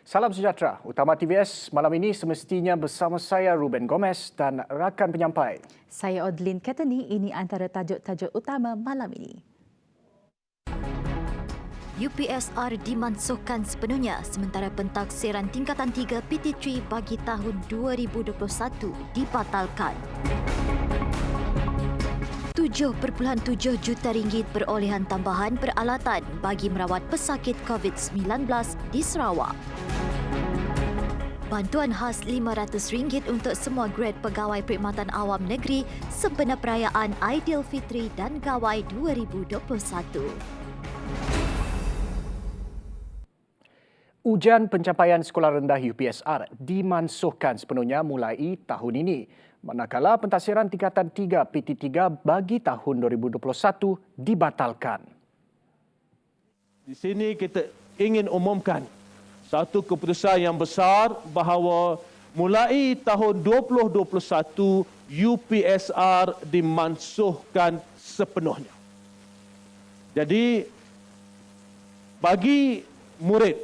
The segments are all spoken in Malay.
Salam sejahtera. Utama TVS malam ini semestinya bersama saya Ruben Gomez dan rakan penyampai. Saya Odlin Katani, ini antara tajuk-tajuk utama malam ini. UPSR dimansuhkan sepenuhnya sementara pentaksiran tingkatan 3 PT3 bagi tahun 2021 dibatalkan. 7.7 juta ringgit perolehan tambahan peralatan bagi merawat pesakit COVID-19 di Sarawak. Bantuan khas RM500 untuk semua grade pegawai perkhidmatan awam negeri sempena perayaan Aidilfitri dan Gawai 2021. Ujian pencapaian sekolah rendah UPSR dimansuhkan sepenuhnya mulai tahun ini. Manakala pentaksiran tingkatan 3 PT3 bagi tahun 2021 dibatalkan. Di sini kita ingin umumkan satu keputusan yang besar bahawa mulai tahun 2021 UPSR dimansuhkan sepenuhnya. Jadi bagi murid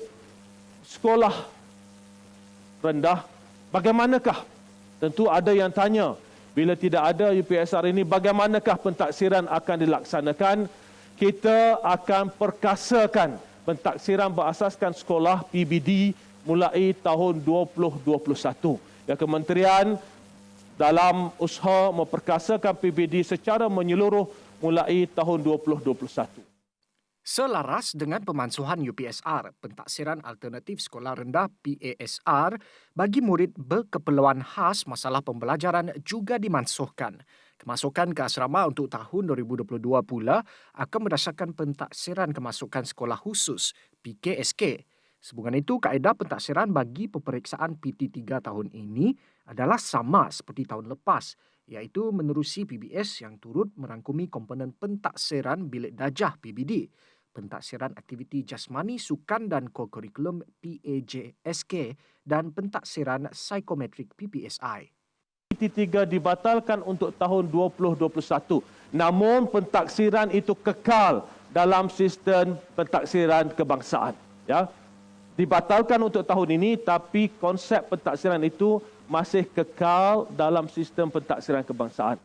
sekolah rendah, bagaimanakah? Tentu ada yang tanya, bila tidak ada UPSR ini, bagaimanakah pentaksiran akan dilaksanakan? Kita akan perkasakan pentaksiran berasaskan sekolah PBD mulai tahun 2021. Ya, Kementerian dalam usaha memperkasakan PBD secara menyeluruh mulai tahun 2021. Selaras dengan pemansuhan UPSR, pentaksiran alternatif sekolah rendah PASR bagi murid berkeperluan khas masalah pembelajaran juga dimansuhkan. Kemasukan ke asrama untuk tahun 2022 pula akan berdasarkan pentaksiran kemasukan sekolah khusus PKSK. Sehubungan itu, kaedah pentaksiran bagi peperiksaan PT3 tahun ini adalah sama seperti tahun lepas, iaitu menerusi PBS yang turut merangkumi komponen pentaksiran bilik darjah PBD, pentaksiran aktiviti jasmani, sukan dan kokurikulum PAJSK dan pentaksiran psikometrik PPSI. PT3 dibatalkan untuk tahun 2021. Namun pentaksiran itu kekal dalam sistem pentaksiran kebangsaan. Ya. Dibatalkan untuk tahun ini, tapi konsep pentaksiran itu masih kekal dalam sistem pentaksiran kebangsaan.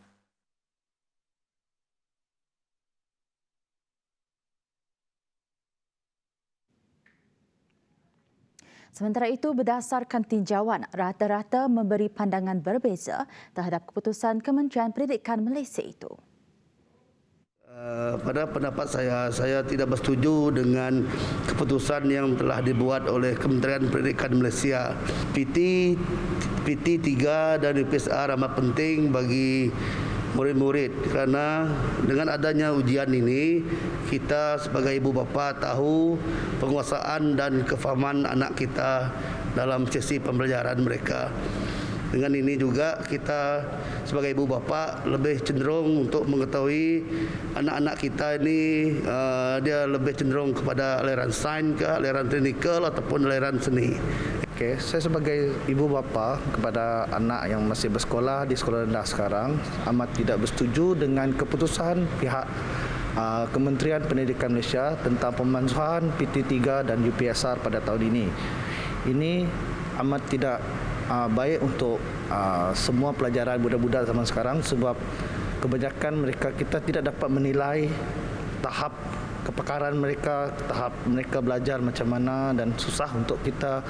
Sementara itu, berdasarkan tinjauan, rata-rata memberi pandangan berbeza terhadap keputusan Kementerian Pendidikan Malaysia itu. Pada pendapat saya tidak bersetuju dengan keputusan yang telah dibuat oleh Kementerian Pendidikan Malaysia. PT3 dan UPSR amat penting bagi murid-murid kerana dengan adanya ujian ini kita sebagai ibu bapa tahu penguasaan dan kefahaman anak kita dalam sesi pembelajaran mereka. Dengan ini juga kita sebagai ibu bapa lebih cenderung untuk mengetahui anak-anak kita ini dia lebih cenderung kepada aliran sains ke aliran teknikal ataupun aliran seni. Okey, saya sebagai ibu bapa kepada anak yang masih bersekolah di sekolah rendah sekarang amat tidak bersetuju dengan keputusan pihak Kementerian Pendidikan Malaysia tentang pemansuhan PT3 dan UPSR pada tahun ini. Ini amat tidak baik untuk semua pelajaran budak-budak zaman sekarang sebab kebanyakan kita tidak dapat menilai tahap kepakaran mereka, tahap mereka belajar macam mana dan susah untuk kita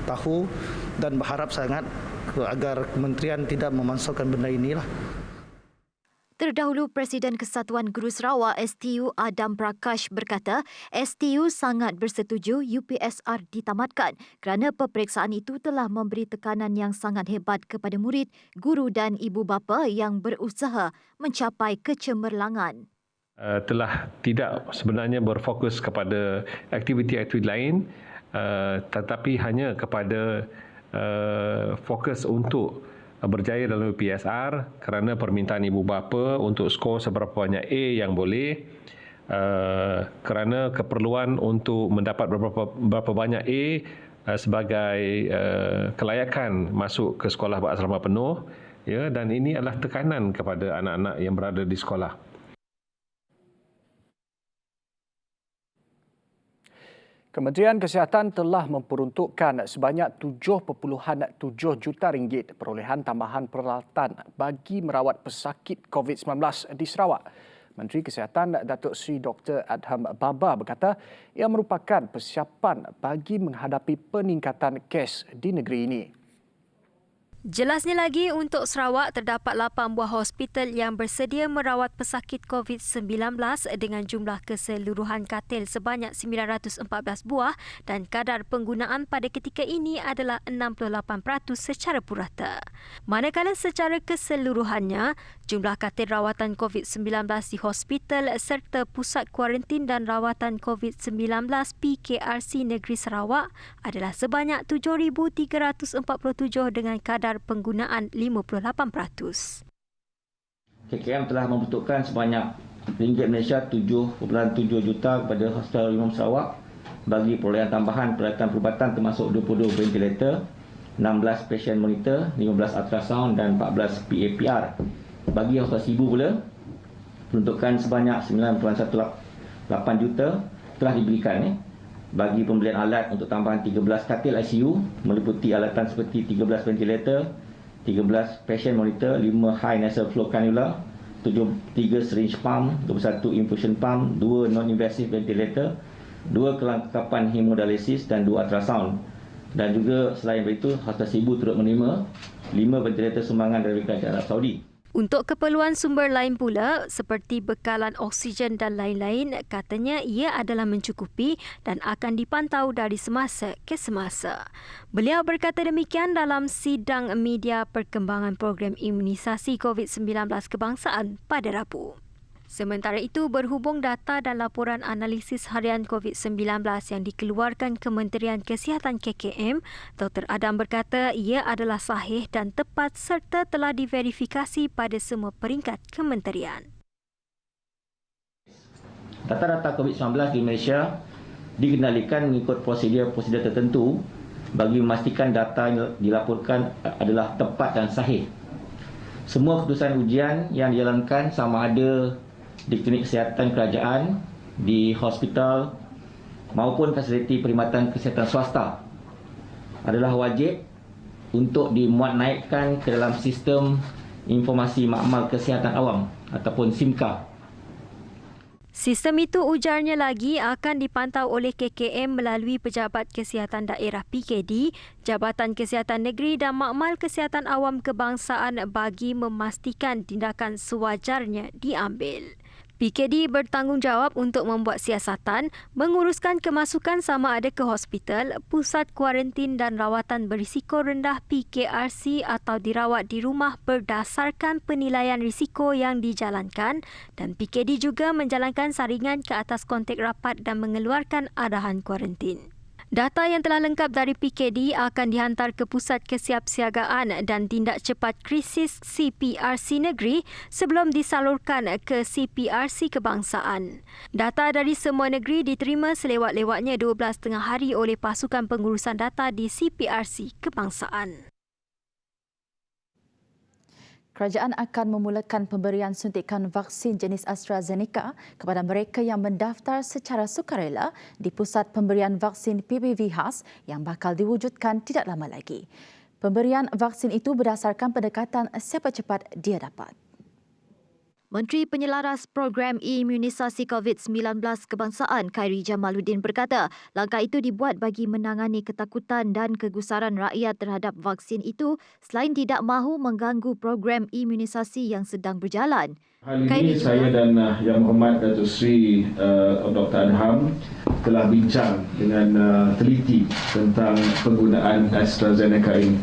tahu dan berharap sangat agar kementerian tidak memansuhkan benda inilah. Terdahulu, Presiden Kesatuan Guru Sarawak STU Adam Prakash berkata STU sangat bersetuju UPSR ditamatkan kerana peperiksaan itu telah memberi tekanan yang sangat hebat kepada murid, guru dan ibu bapa yang berusaha mencapai kecemerlangan. Telah tidak sebenarnya berfokus kepada aktiviti-aktiviti lain tetapi hanya kepada fokus untuk berjaya dalam UPSR kerana permintaan ibu bapa untuk skor seberapa banyak A yang boleh kerana keperluan untuk mendapat berapa banyak A sebagai kelayakan masuk ke sekolah berasrama penuh, ya, dan ini adalah tekanan kepada anak-anak yang berada di sekolah. Kementerian Kesihatan telah memperuntukkan sebanyak 7.7 juta ringgit perolehan tambahan peralatan bagi merawat pesakit COVID-19 di Sarawak. Menteri Kesihatan Datuk Seri Dr. Adham Baba berkata ia merupakan persiapan bagi menghadapi peningkatan kes di negeri ini. Jelasnya lagi, untuk Sarawak terdapat 8 buah hospital yang bersedia merawat pesakit COVID-19 dengan jumlah keseluruhan katil sebanyak 914 buah dan kadar penggunaan pada ketika ini adalah 68% secara purata. Manakala secara keseluruhannya, jumlah katil rawatan COVID-19 di hospital serta pusat kuarantin dan rawatan COVID-19 PKRC Negeri Sarawak adalah sebanyak 7,347 dengan kadar penggunaan 58%. KKM telah membutuhkan sebanyak ringgit Malaysia 7.7 juta kepada Hospital Imam Sarawak bagi perolehan tambahan peralatan perubatan termasuk 22 ventilator, 16 patient monitor, 15 ultrasound dan 14 PAPR. Bagi Hospital Sibu pula, peruntukan sebanyak 9.18 juta telah diberikan bagi pembelian alat untuk tambahan 13 katil ICU meliputi alatan seperti 13 ventilator, 13 patient monitor, 5 high nasal flow cannula, 3 syringe pump, 21 infusion pump, 2 non-invasive ventilator, 2 kelengkapan hemodialisis dan 2 ultrasound. Dan juga selain itu, Hospital Sibu turut menerima 5 ventilator sumbangan dari Kerajaan Arab Saudi. Untuk keperluan sumber lain pula seperti bekalan oksigen dan lain-lain, katanya ia adalah mencukupi dan akan dipantau dari semasa ke semasa. Beliau berkata demikian dalam sidang media perkembangan program imunisasi COVID-19 kebangsaan pada Rabu. Sementara itu, berhubung data dan laporan analisis harian COVID-19 yang dikeluarkan Kementerian Kesihatan KKM, Dr. Adam berkata ia adalah sahih dan tepat serta telah diverifikasi pada semua peringkat kementerian. Data-data COVID-19 di Malaysia dikendalikan mengikut prosedur-prosedur tertentu bagi memastikan data yang dilaporkan adalah tepat dan sahih. Semua keputusan ujian yang dijalankan sama ada di klinik kesihatan kerajaan, di hospital maupun fasiliti perkhidmatan kesihatan swasta adalah wajib untuk dimuat naikkan ke dalam sistem informasi makmal kesihatan awam ataupun SIMKA. Sistem itu, ujarnya lagi, akan dipantau oleh KKM melalui Pejabat Kesihatan Daerah PKD, Jabatan Kesihatan Negeri dan Makmal Kesihatan Awam Kebangsaan bagi memastikan tindakan sewajarnya diambil. PKD bertanggungjawab untuk membuat siasatan, menguruskan kemasukan sama ada ke hospital, pusat kuarantin dan rawatan berisiko rendah PKRC atau dirawat di rumah berdasarkan penilaian risiko yang dijalankan, dan PKD juga menjalankan saringan ke atas kontak rapat dan mengeluarkan arahan kuarantin. Data yang telah lengkap dari PKD akan dihantar ke Pusat Kesiapsiagaan dan Tindak Cepat Krisis CPRC Negeri sebelum disalurkan ke CPRC Kebangsaan. Data dari semua negeri diterima selewat-lewatnya 12 hari oleh Pasukan Pengurusan Data di CPRC Kebangsaan. Kerajaan akan memulakan pemberian suntikan vaksin jenis AstraZeneca kepada mereka yang mendaftar secara sukarela di Pusat Pemberian Vaksin PPV khas yang bakal diwujudkan tidak lama lagi. Pemberian vaksin itu berdasarkan pendekatan siapa cepat dia dapat. Menteri Penyelaras Program Imunisasi COVID-19 Kebangsaan Khairi Jamaluddin berkata langkah itu dibuat bagi menangani ketakutan dan kegusaran rakyat terhadap vaksin itu selain tidak mahu mengganggu program imunisasi yang sedang berjalan. Hal ini saya dan Yang Berhormat Datuk Seri Dr. Adham telah bincang dengan teliti tentang penggunaan AstraZeneca ini.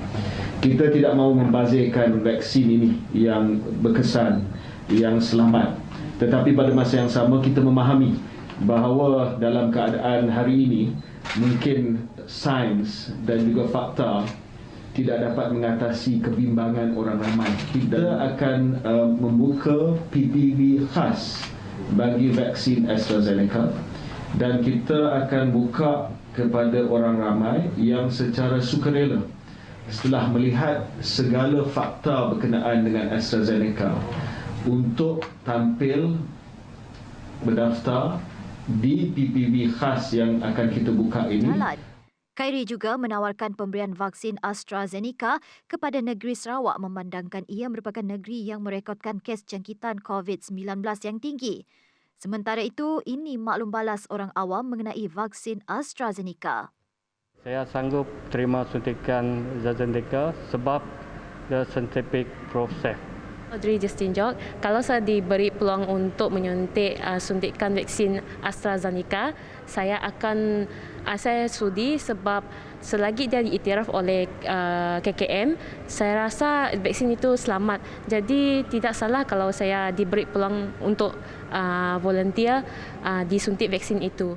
Kita tidak mahu membazirkan vaksin ini yang berkesan, yang selamat. Tetapi pada masa yang sama kita memahami bahawa dalam keadaan hari ini mungkin sains dan juga fakta tidak dapat mengatasi kebimbangan orang ramai. Kita akan membuka PPV khas bagi vaksin AstraZeneca dan kita akan buka kepada orang ramai yang secara sukarela setelah melihat segala fakta berkenaan dengan AstraZeneca untuk tampil berdaftar di PPV khas yang akan kita buka ini. Khairi juga menawarkan pemberian vaksin AstraZeneca kepada negeri Sarawak memandangkan ia merupakan negeri yang merekodkan kes jangkitan COVID-19 yang tinggi. Sementara itu, ini maklum balas orang awam mengenai vaksin AstraZeneca. Saya sanggup terima suntikan AstraZeneca sebab the scientific process. Audrey Justin George, kalau saya diberi peluang untuk menyuntik suntikan vaksin AstraZeneca, saya sudi sebab selagi dia diiktiraf oleh KKM, saya rasa vaksin itu selamat. Jadi tidak salah kalau saya diberi peluang untuk volunteer disuntik vaksin itu.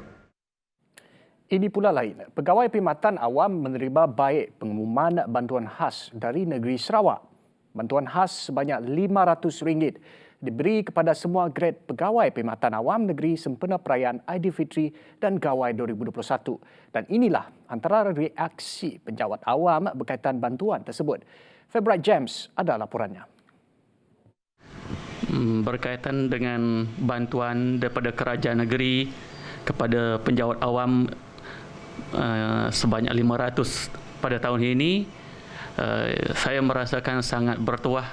Ini pula lain. Pegawai Perkhidmatan Awam menerima baik pengumuman bantuan khas dari negeri Sarawak. Bantuan khas sebanyak RM500 diberi kepada semua grade pegawai Perkhidmatan Awam Negeri sempena perayaan Aidilfitri dan Gawai 2021. Dan inilah antara reaksi penjawat awam berkaitan bantuan tersebut. Februari James ada laporannya. Berkaitan dengan bantuan daripada kerajaan negeri kepada penjawat awam sebanyak 500 pada tahun ini, saya merasakan sangat bertuah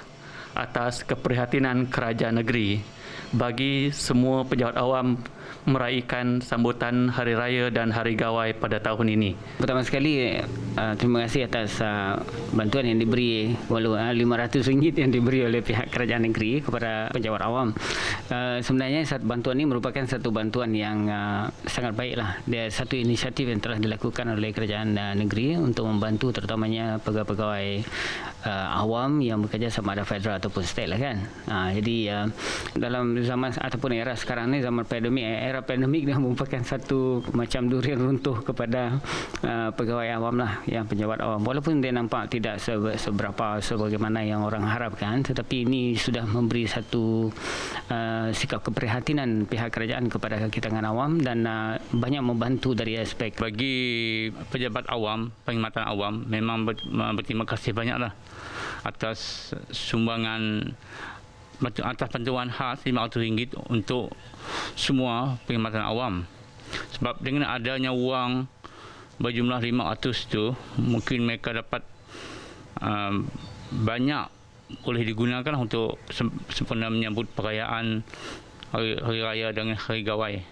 atas keprihatinan kerajaan negeri bagi semua penjawat awam meraihkan sambutan Hari Raya dan Hari Gawai pada tahun ini. Pertama sekali, terima kasih atas bantuan yang diberi, walau RM500 yang diberi oleh pihak kerajaan negeri kepada penjawat awam. Sebenarnya bantuan ini merupakan satu bantuan yang sangat baiklah. Dia satu inisiatif yang telah dilakukan oleh kerajaan negeri untuk membantu terutamanya pegawai-pegawai awam yang bekerja sama ada federal ataupun state lah kan. Jadi dalam zaman ataupun era sekarang ni, zaman pandemik dia merupakan satu macam durian runtuh kepada pegawai awam lah, yang penjawat awam. Walaupun dia nampak tidak seberapa sebagaimana yang orang harapkan, tetapi ini sudah memberi satu sikap keprihatinan pihak kerajaan kepada kalangan awam dan banyak membantu dari aspek. Bagi pejabat awam, perkhidmatan awam, memang berterima kasih banyaklah atas sumbangan, atas bantuan khas RM500 untuk semua perkhidmatan awam. Sebab dengan adanya wang berjumlah RM500 tu, mungkin mereka dapat banyak boleh digunakan untuk sempena menyambut perayaan Hari Raya dan Hari Gawai.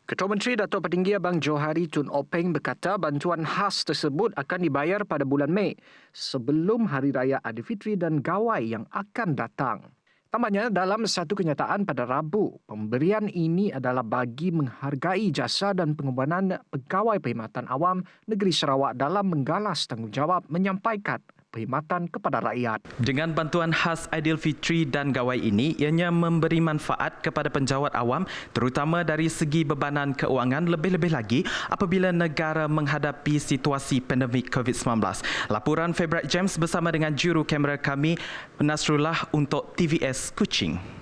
Ketua Menteri Datuk Petinggi Abang Johari Tun Openg berkata bantuan khas tersebut akan dibayar pada bulan Mei sebelum Hari Raya Aidilfitri dan Gawai yang akan datang. Tambahnya, dalam satu kenyataan pada Rabu, pemberian ini adalah bagi menghargai jasa dan pengorbanan pegawai Perkhidmatan Awam Negeri Sarawak dalam menggalas tanggungjawab menyampaikan perkhidmatan kepada rakyat. Dengan bantuan khas Aidilfitri dan Gawai ini, ianya memberi manfaat kepada penjawat awam terutama dari segi bebanan keuangan, lebih-lebih lagi apabila negara menghadapi situasi pandemik COVID-19. Laporan Februari James bersama dengan juru kamera kami, Nasrullah untuk TVS Kuching.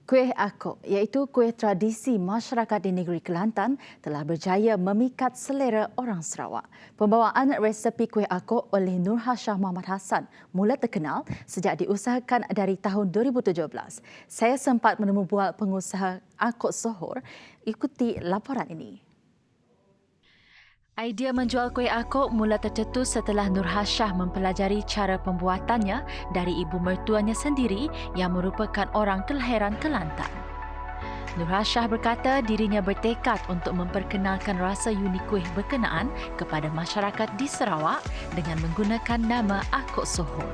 Kuih akok, iaitu kuih tradisi masyarakat di negeri Kelantan, telah berjaya memikat selera orang Sarawak. Pembawaan resepi kuih akok oleh Nur Hashah Muhammad Hassan mula terkenal sejak diusahakan dari tahun 2017. Saya sempat menemu bual pengusaha akok sohor. Ikuti laporan ini. Idea menjual kuih akok mula tercetus setelah Nur Hashah mempelajari cara pembuatannya dari ibu mertuanya sendiri yang merupakan orang kelahiran Kelantan. Nur Hashah berkata dirinya bertekad untuk memperkenalkan rasa unik kuih berkenaan kepada masyarakat di Sarawak dengan menggunakan nama akok sohor.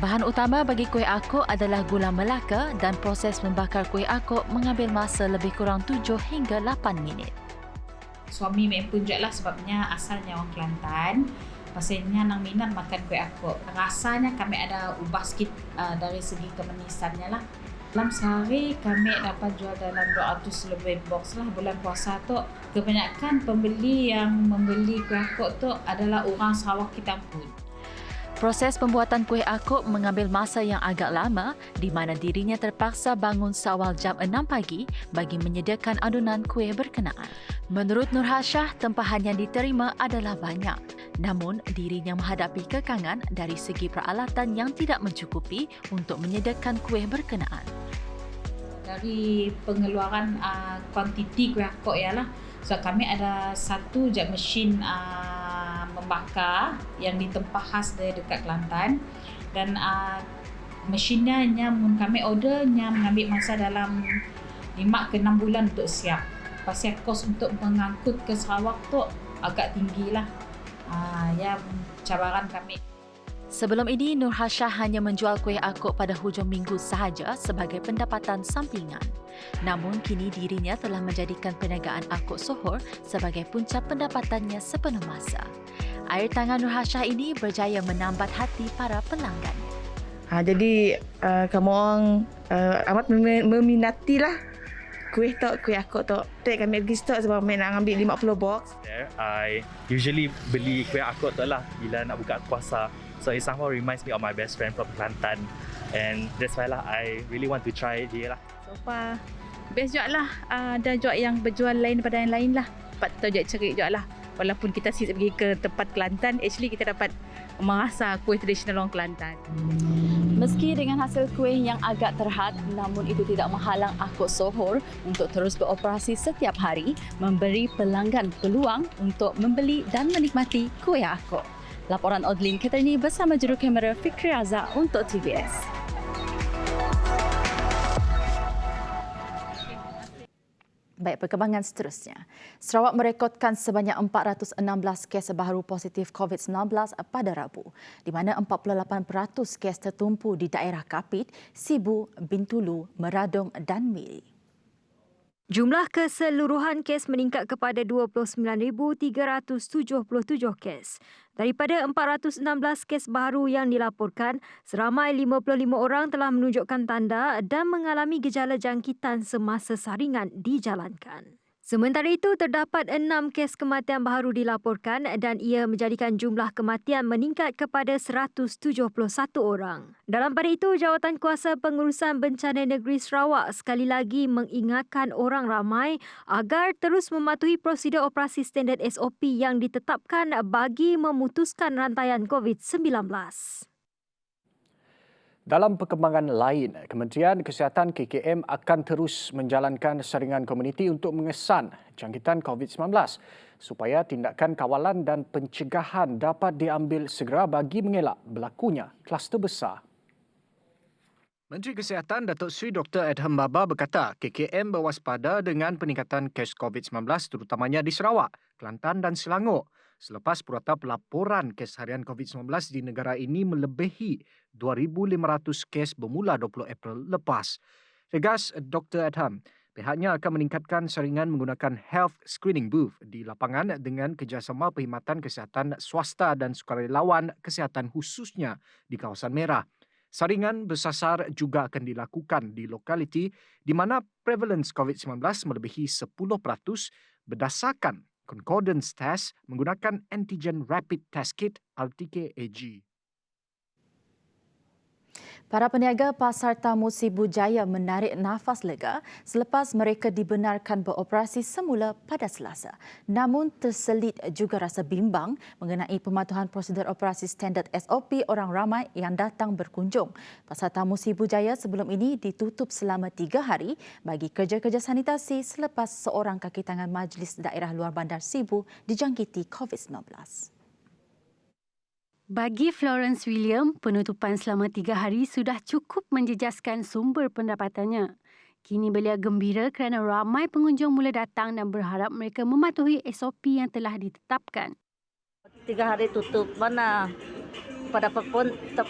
Bahan utama bagi kuih akok adalah gula Melaka dan proses membakar kuih akok mengambil masa lebih kurang 7 hingga 8 minit. Suami main pun juga lah sebabnya asalnya orang Kelantan. Pasalnya nang minat makan kuih akok. Rasanya kami ada ubah sikit dari segi kemanisannya lah. Dalam sehari kami dapat jual dalam 200 lebih box lah. Bulan puasa tu kebanyakan pembeli yang membeli kuih akok tu adalah orang Sarawak kita pun. Proses pembuatan kuih akok mengambil masa yang agak lama di mana dirinya terpaksa bangun seawal jam 6 pagi bagi menyediakan adunan kuih berkenaan. Menurut Nur Hashah, tempahan yang diterima adalah banyak. Namun, dirinya menghadapi kekangan dari segi peralatan yang tidak mencukupi untuk menyediakan kuih berkenaan. dari pengeluaran kuantiti kuih akok ya lah. So kami ada satu je mesin membakar yang di tempat khas dekat Kelantan, dan mesinnya mun kami ordernya mengambil masa dalam 5 ke 6 bulan untuk siap. Pasal kos untuk mengangkut ke Sarawak tu agak tinggi lah. Ya cabaran kami. Sebelum ini, Nur Hasyah hanya menjual kuih akok pada hujung minggu sahaja sebagai pendapatan sampingan. Namun kini dirinya telah menjadikan perniagaan akok sohor sebagai punca pendapatannya sepenuh masa. Air tangan Nur Hasyah ini berjaya menambat hati para pelanggan. Jadi kamu orang amat meminati lah kuih akok tu. Tak kami pergi stok sebab kami nak ambil 50 box. I usually beli kuih akok tu lah bila nak buka puasa. So it somehow reminds me of my best friend from Kelantan, and that's why lah I really want to try dia lah. So far best juga lah. Ada juga yang berjual lain daripada yang lain lah. Dapat tahu juga cerik juga lah. Walaupun kita pergi ke tempat Kelantan, actually kita dapat merasa kuih tradisional orang Kelantan. Meski dengan hasil kuih yang agak terhad, namun itu tidak menghalang akok sohor untuk terus beroperasi setiap hari, memberi pelanggan peluang untuk membeli dan menikmati kuih akok. Laporan Odlin Keterni bersama juru kamera Fikri Razak untuk TVS. Baik, perkembangan seterusnya. Sarawak merekodkan sebanyak 416 kes baru positif COVID-19 pada Rabu, di mana 48% kes tertumpu di daerah Kapit, Sibu, Bintulu, Meradong dan Miri. Jumlah keseluruhan kes meningkat kepada 29,377 kes. Daripada 416 kes baru yang dilaporkan, seramai 55 orang telah menunjukkan tanda dan mengalami gejala jangkitan semasa saringan dijalankan. Sementara itu, terdapat 6 kes kematian baru dilaporkan dan ia menjadikan jumlah kematian meningkat kepada 171 orang. Dalam pada itu, Jawatankuasa Pengurusan Bencana Negeri Sarawak sekali lagi mengingatkan orang ramai agar terus mematuhi prosedur operasi standard SOP yang ditetapkan bagi memutuskan rantaian COVID-19. Dalam perkembangan lain, Kementerian Kesihatan KKM akan terus menjalankan saringan komuniti untuk mengesan jangkitan COVID-19 supaya tindakan kawalan dan pencegahan dapat diambil segera bagi mengelak berlakunya kluster besar. Menteri Kesihatan Datuk Seri Dr. Adham Baba berkata KKM berwaspada dengan peningkatan kes COVID-19 terutamanya di Sarawak, Kelantan dan Selangor selepas purata pelaporan kes harian COVID-19 di negara ini melebihi 2,500 kes bermula 20 April lepas. Tegas Dr. Adham, pihaknya akan meningkatkan saringan menggunakan health screening booth di lapangan dengan kerjasama perkhidmatan kesihatan swasta dan sukarelawan kesihatan khususnya di kawasan merah. Saringan bersasar juga akan dilakukan di lokaliti di mana prevalence COVID-19 melebihi 10% berdasarkan concordance test menggunakan antigen rapid test kit RTK-AG. Para peniaga Pasar Tamu Sibu Jaya menarik nafas lega selepas mereka dibenarkan beroperasi semula pada Selasa. Namun terselit juga rasa bimbang mengenai pematuhan prosedur operasi standard SOP orang ramai yang datang berkunjung. Pasar Tamu Sibu Jaya sebelum ini ditutup selama 3 hari bagi kerja-kerja sanitasi selepas seorang kaki tangan Majlis Daerah Luar Bandar Sibu dijangkiti COVID-19. Bagi Florence William, penutupan selama 3 hari sudah cukup menjejaskan sumber pendapatannya. Kini beliau gembira kerana ramai pengunjung mula datang dan berharap mereka mematuhi SOP yang telah ditetapkan. 3 hari tutup, mana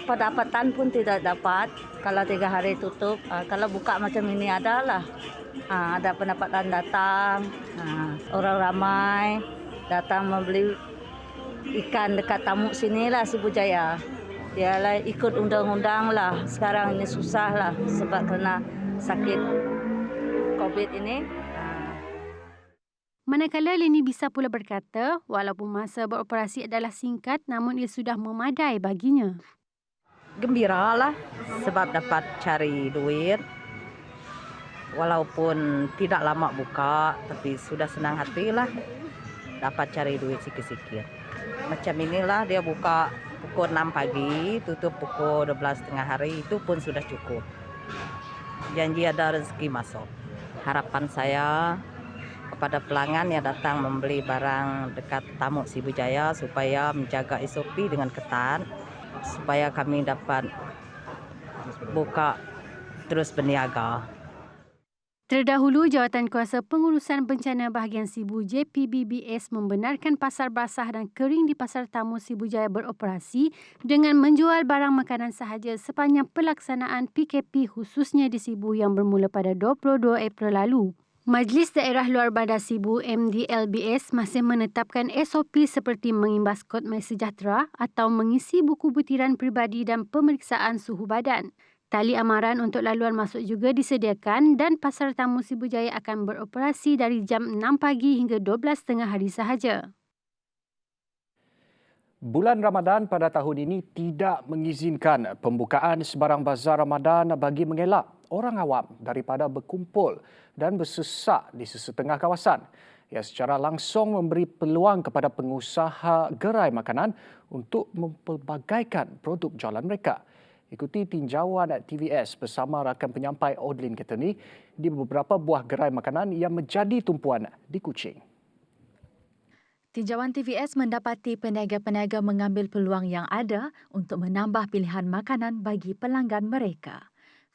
pendapatan pun tidak dapat kalau 3 hari tutup. Kalau buka macam ini adalah ada pendapatan datang, orang ramai datang membeli ikan dekat Tamu sinilah Sibu Jaya. Dialah ikut undang-undang lah. Sekarang ini susah lah sebab kena sakit COVID ini. Manakala Leni Bisa pula berkata, walaupun masa beroperasi adalah singkat namun ia sudah memadai baginya. Gembira lah sebab dapat cari duit. Walaupun tidak lama buka tapi sudah senang hati lah dapat cari duit sikit-sikit. Macam inilah dia buka pukul 6 pagi, tutup pukul 12 tengah hari, itu pun sudah cukup. janji ada rezeki masuk. Harapan saya kepada pelanggan yang datang membeli barang dekat Tamuk Sibujaya supaya menjaga SOP dengan ketat supaya kami dapat buka terus berniaga. Terdahulu, Jawatankuasa Pengurusan Bencana Bahagian Sibu JPBBS membenarkan pasar basah dan kering di Pasar Tamu Sibujaya beroperasi dengan menjual barang makanan sahaja sepanjang pelaksanaan PKP khususnya di Sibu yang bermula pada 22 April lalu. Majlis Daerah Luar Bandar Sibu MDLBS masih menetapkan SOP seperti mengimbas kod MySejahtera atau mengisi buku butiran peribadi dan pemeriksaan suhu badan. Tali amaran untuk laluan masuk juga disediakan dan Pasar Tamu Sibujaya akan beroperasi dari jam 6 pagi hingga 12.30 hari sahaja. Bulan Ramadan pada tahun ini tidak mengizinkan pembukaan sebarang bazar Ramadan bagi mengelak orang awam daripada berkumpul dan bersesak di sesetengah kawasan. Ia secara langsung memberi peluang kepada pengusaha gerai makanan untuk mempelbagaikan produk jualan mereka. Ikuti tinjauan TVS bersama rakan penyampai Odlin Ketani di beberapa buah gerai makanan yang menjadi tumpuan di Kuching. Tinjauan TVS mendapati peniaga-peniaga mengambil peluang yang ada untuk menambah pilihan makanan bagi pelanggan mereka.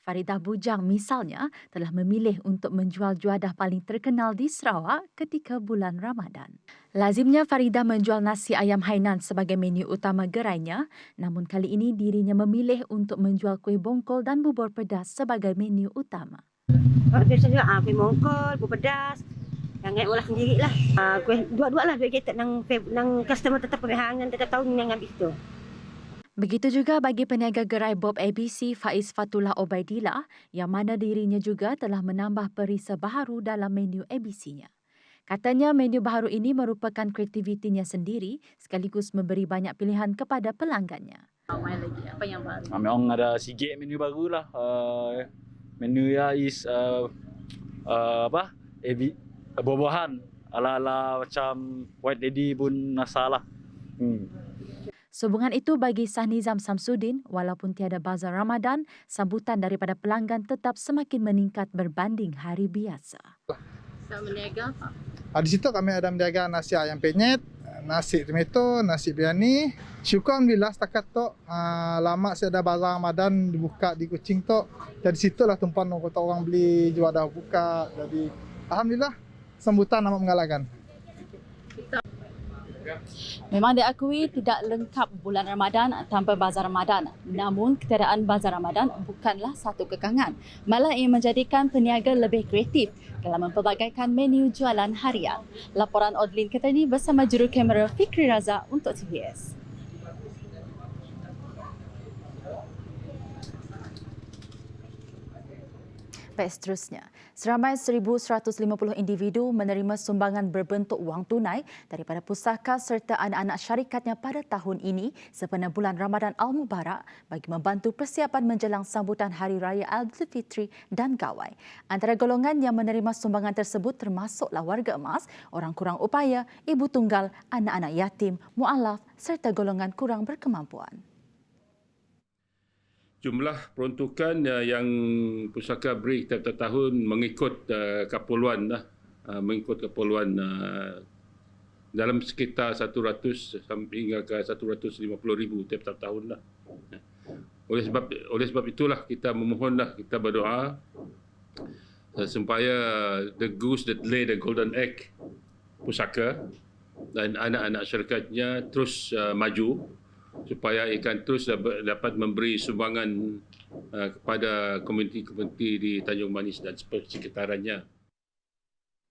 Faridah Bujang misalnya telah memilih untuk menjual juadah paling terkenal di Sarawak ketika bulan Ramadan. Lazimnya Faridah menjual nasi ayam Hainan sebagai menu utama gerainya, namun kali ini dirinya memilih untuk menjual kuih bongkol dan bubur pedas sebagai menu utama. Biasanya kuih bongkol, bubur pedas, yang olah sendirilah. Kuih dua-dua lah duit kita nang customer tetap kehangan tetap tahu yang ambil itu. Begitu juga bagi peniaga gerai Bob ABC Faiz Fatullah Obaidillah yang mana dirinya juga telah menambah perisa baharu dalam menu ABC-nya. Katanya menu baharu ini merupakan kreativitinya sendiri sekaligus memberi banyak pilihan kepada pelanggannya. Apa yang baru? Memang ada sikit menu baru lah. Menu ya is buah-buahan ala-ala macam White Lady pun nasalah. Sehubungan itu bagi Sahnizam Samsudin, walaupun tiada bazar Ramadan, sambutan daripada pelanggan tetap semakin meningkat berbanding hari biasa. Berniaga apa? Di situ kami ada menjaga nasi ayam penyet, nasi tomato, nasi biryani. Syukur alhamdulillah setakat tu lama saya ada bazar Ramadan dibuka di Kuching tu. Jadi situlah tumpuan kota orang beli juadah buka. Jadi alhamdulillah sambutan amat menggalakkan. Memang diakui tidak lengkap bulan Ramadan tanpa bazar Ramadan. Namun ketiadaan bazar Ramadan bukanlah satu kekangan. Malah ia menjadikan peniaga lebih kreatif dalam mempelbagaikan menu jualan harian. Laporan Odlin Ketani bersama juru kamera Fikri Raza untuk TVS. Baik, seterusnya. Seramai 1,150 individu menerima sumbangan berbentuk wang tunai daripada pusaka serta anak-anak syarikatnya pada tahun ini sempena bulan Ramadan Al-Mubarak bagi membantu persiapan menjelang sambutan Hari Raya Aidilfitri dan Gawai. Antara golongan yang menerima sumbangan tersebut termasuklah warga emas, orang kurang upaya, ibu tunggal, anak-anak yatim, mu'alaf serta golongan kurang berkemampuan. Jumlah peruntukan yang pusaka beri tiap-tiap tahun mengikut keperluan dalam sekitar 100 hingga ke 150,000 tiap-tiap tahun lah. Oleh sebab itulah kita memohonlah, kita berdoa supaya the goose that lay the golden egg pusaka dan anak-anak syarikatnya terus maju supaya ikan terus dapat memberi sumbangan kepada komuniti-komuniti di Tanjung Manis dan sekitarannya.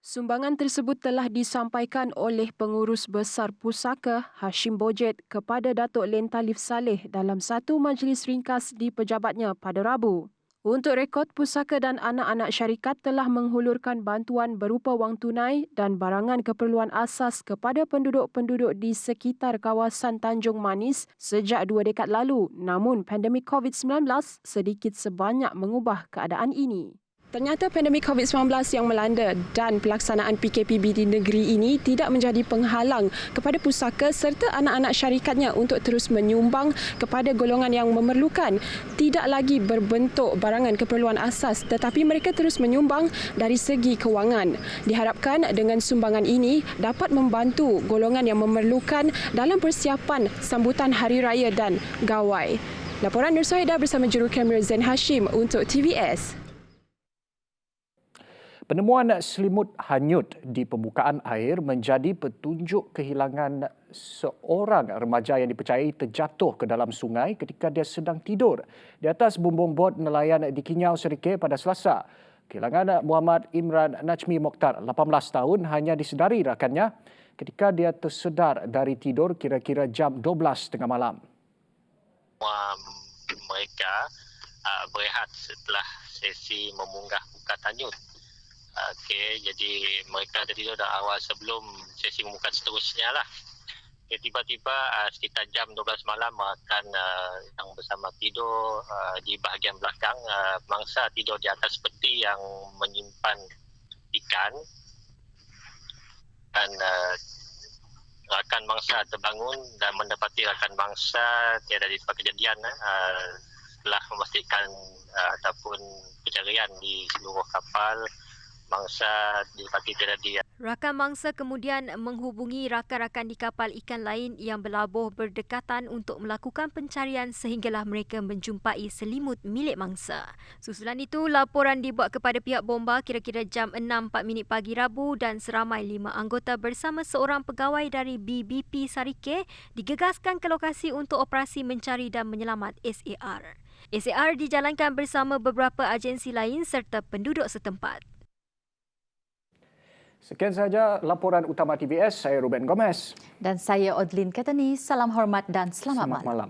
Sumbangan tersebut telah disampaikan oleh Pengurus Besar Pusaka Hashim Bojet kepada Datuk Len Talif Saleh dalam satu majlis ringkas di pejabatnya pada Rabu. Untuk rekod, pusaka dan anak-anak syarikat telah menghulurkan bantuan berupa wang tunai dan barangan keperluan asas kepada penduduk-penduduk di sekitar kawasan Tanjung Manis sejak 2 dekad lalu. Namun, pandemik COVID-19 sedikit sebanyak mengubah keadaan ini. Ternyata pandemik COVID-19 yang melanda dan pelaksanaan PKPB di negeri ini tidak menjadi penghalang kepada pusaka serta anak-anak syarikatnya untuk terus menyumbang kepada golongan yang memerlukan. Tidak lagi berbentuk barangan keperluan asas tetapi mereka terus menyumbang dari segi kewangan. Diharapkan dengan sumbangan ini dapat membantu golongan yang memerlukan dalam persiapan sambutan Hari Raya dan Gawai. Laporan Nur Soheda bersama juru kamera Zain Hashim untuk TVS. Penemuan selimut hanyut di permukaan air menjadi petunjuk kehilangan seorang remaja yang dipercayai terjatuh ke dalam sungai ketika dia sedang tidur di atas bumbung bot nelayan di Kinyau Serike pada Selasa. Kehilangan Muhammad Imran Najmi Mokhtar, 18 tahun, hanya disedari rakannya ketika dia tersedar dari tidur kira-kira jam 12.30 malam. Mereka berehat setelah sesi memunggah bukat hanyut. Okey, jadi mereka tertidur dah awal sebelum sesi membuka seterusnya lah. Okay, tiba-tiba sekitar jam 12 malam rakan yang bersama tidur di bahagian belakang, mangsa tidur di atas peti yang menyimpan ikan dan rakan mangsa terbangun dan mendapati rakan mangsa tiada di tempat kejadian setelah memastikan ataupun pencarian di seluruh kapal. Mangsa didapati tiada dia. Rakan mangsa kemudian menghubungi rakan-rakan di kapal ikan lain yang berlabuh berdekatan untuk melakukan pencarian sehinggalah mereka menjumpai selimut milik mangsa. Susulan itu, laporan dibuat kepada pihak bomba kira-kira jam 6.04 pagi Rabu dan seramai 5 anggota bersama seorang pegawai dari BBP Sarike digegaskan ke lokasi untuk operasi mencari dan menyelamat SAR. SAR dijalankan bersama beberapa agensi lain serta penduduk setempat. Sekian sahaja laporan utama TVS. Saya Ruben Gomez. Dan saya Odlin Katani. Salam hormat dan selamat malam.